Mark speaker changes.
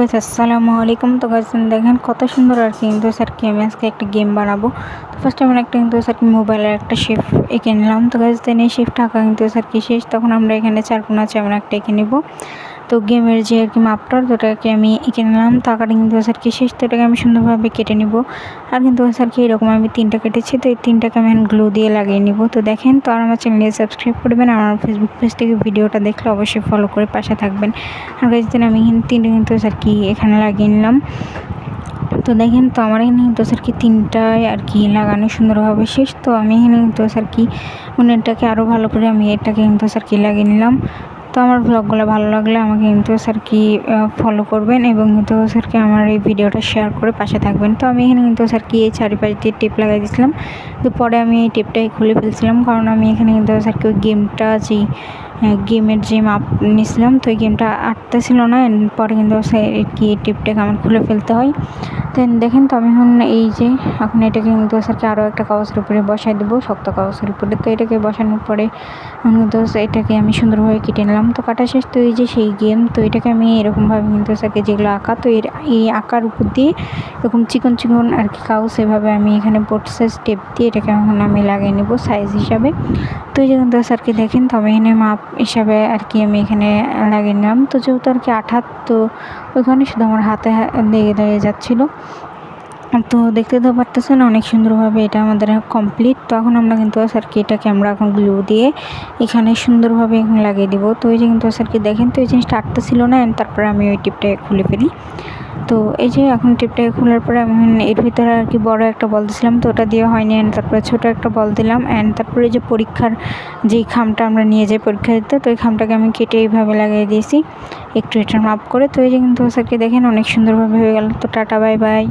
Speaker 1: Guys আসসালামু আলাইকুম। তো গাইস দেখেন কত সুন্দর আর কি কিন্তু স্যার কি আমি আজকে একটা গেম বানাবো। তো ফার্স্ট আমরা একটা কিন্তু স্যার কি মোবাইলের একটা শেপ এঁকে নিলাম। তো গাইস দেন এই শেপটা আঁকা কিন্তু স্যার কি শেষ, তখন আমরা এখানে চার কোণ আছে আমরা একটা এঁকে নেব। তো গেমের যে আর কি মাপটা ওটাকে আমি এঁকে নিলাম। তো আঁকাটা কিন্তু স্যার কি শেষ, তো এটাকে আমি সুন্দরভাবে কেটে নিব। আর কিন্তু স্যার কি এরকম আমি তিনটা কেটেছি, তো এই তিনটাকে আমি গ্লু দিয়ে লাগিয়ে নিব। তো দেখেন, তো আর আমার চ্যানেলে সাবস্ক্রাইব করবেন, আমার ফেসবুক পেজ থেকে ভিডিওটা দেখলে অবশ্যই ফলো করে পাশে থাকবেন। আর গাইস দেন আমি তিনটে কিন্তু স্যার কি এখানে লাগিয়ে নিলাম। তো দেখেন, তো আমার এখানে কিন্তু স্যার কি তিনটায় আর কি লাগানো সুন্দরভাবে শেষ। তো আমি এখানে কিন্তু স্যার কি এটাকে আরও ভালো করে আমি এটাকে কিন্তু স্যার কি লাগিয়ে নিলাম। তো আমার ব্লগগুলো ভালো লাগলে আমাকে কিন্তু স্যার কি ফলো করবেন এবং কিন্তু স্যার কি আমার এই ভিডিওটা শেয়ার করে পাশে থাকবেন। তো আমি এখানে কিন্তু স্যার কি এই চারিপাশ দিয়ে টেপ লাগাই দিয়েছিলাম। তো পরে আমি এই টেপটাই খুলে ফেলছিলাম, কারণ আমি এখানে কিন্তু স্যার কি ওই গেমের যে মাপ নিয়েছিলাম, তো এই গেমটা আটতেছিল না। পরে কিন্তু কি টেপটাকে আমার খুলে ফেলতে হয়। দেন দেখেন, তো আমি এখন এটাকে কিন্তু স্যার কি আরও একটা কাগজের উপরে বসাই দেবো, শক্ত কাগজের উপরে। তো এটাকে বসানোর পরে কিন্তু এটাকে আমি সুন্দরভাবে কেটে নিলাম। তো কাটা শেষ। তো এই যে সেই গেম, তো এটাকে আমি এরকমভাবে কিন্তু স্যারকে যেগুলো আঁকা, তো এই আঁকার উপর দিয়ে এরকম চিকন চিকন আর কি কাগজ এভাবে আমি এখানে বোর্ড সাইজ টেপ দিয়ে এটাকে এখন আমি লাগিয়ে নেব সাইজ হিসাবে। তো এই যে কিন্তু স্যারকে দেখেন, তো আমি এখানে মাপ হিসাবে আর কি আমি এখানে লাগিয়ে নিলাম। তো যেহেতু আর কি তো ওইখানে শুধু আমার হাতে লেগে যাচ্ছিলো। তো দেখতে তো পারতেছেন অনেক সুন্দরভাবে এটা আমাদের কমপ্লিট। তো এখন আমরা কিন্তু স্যার কি এটাকে আমরা এখন গ্লু দিয়ে এখানে সুন্দরভাবে এখন লাগিয়ে দিব। তো এই যে কিন্তু স্যার কি দেখেন, তো এই জিনিসটা আটটা ছিল না, তারপরে আমি ওই টিপটাকে খুলে ফেলি। তো এই যে এখন টিপটাকে খোলার পরে আমি এর ভিতরে আর কি বড় একটা বল দিয়েছিলাম, তো ওটা দিয়ে হয়নি। তারপরে ছোটো একটা বল দিলাম। তারপরে যে পরীক্ষার যেই খামটা আমরা নিয়ে যাই পরীক্ষা দিতে, তো এই খামটাকে আমি কেটে এইভাবে লাগিয়ে দিয়েছি একটু এটা মাপ করে। তো এই যে কিন্তু স্যারকে দেখেন অনেক সুন্দরভাবে হয়ে গেল। তো টাটা, বাই বাই।